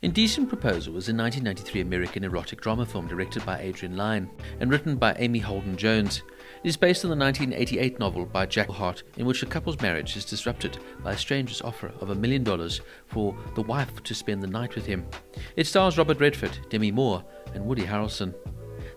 Indecent Proposal was a 1993 American erotic drama film directed by Adrian Lyne and written by Amy Holden Jones. It is based on the 1988 novel by Jack Engelhard, in which a couple's marriage is disrupted by a stranger's offer of $1 million for the wife to spend the night with him. It stars Robert Redford, Demi Moore, and Woody Harrelson.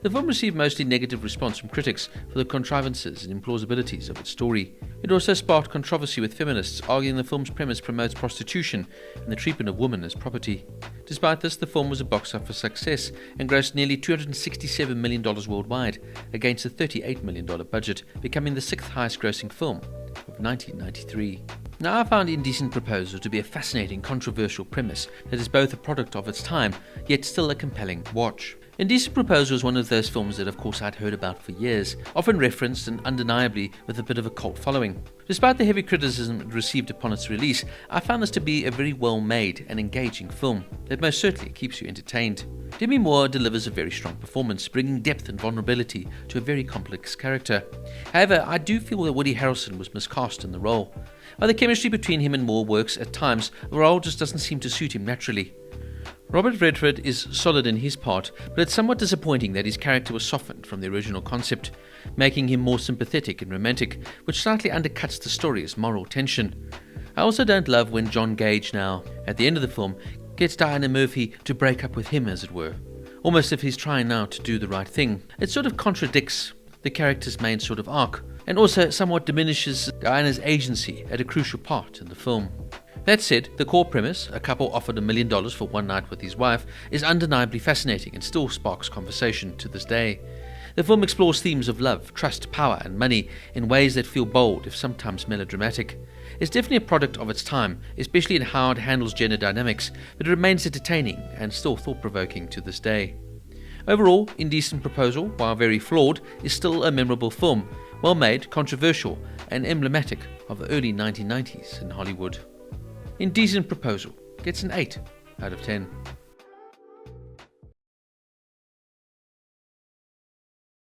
The film received mostly negative response from critics for the contrivances and implausibilities of its story. It also sparked controversy with feminists, arguing the film's premise promotes prostitution and the treatment of women as property. Despite this, the film was a box office success and grossed nearly $267 million worldwide, against a $38 million budget, becoming the sixth highest grossing film of 1993. Now, I found Indecent Proposal to be a fascinating, controversial premise that is both a product of its time, yet still a compelling watch. Indecent Proposal was one of those films that, of course, I'd heard about for years, often referenced and undeniably with a bit of a cult following. Despite the heavy criticism it received upon its release, I found this to be a very well-made and engaging film that most certainly keeps you entertained. Demi Moore delivers a very strong performance, bringing depth and vulnerability to a very complex character. However, I do feel that Woody Harrelson was miscast in the role. While the chemistry between him and Moore works at times, the role just doesn't seem to suit him naturally. Robert Redford is solid in his part, but it's somewhat disappointing that his character was softened from the original concept, making him more sympathetic and romantic, which slightly undercuts the story's moral tension. I also don't love when John Gage now, at the end of the film, gets Diana Murphy to break up with him, as it were, almost if he's trying now to do the right thing. It sort of contradicts the character's main sort of arc, and also somewhat diminishes Diana's agency at a crucial part in the film. That said, the core premise, a couple offered $1 million for one night with his wife, is undeniably fascinating and still sparks conversation to this day. The film explores themes of love, trust, power, and money in ways that feel bold, if sometimes melodramatic. It's definitely a product of its time, especially in how it handles gender dynamics, but it remains entertaining and still thought-provoking to this day. Overall, Indecent Proposal, while very flawed, is still a memorable film, well-made, controversial, and emblematic of the early 1990s in Hollywood. Indecent Proposal gets an 8 out of 10.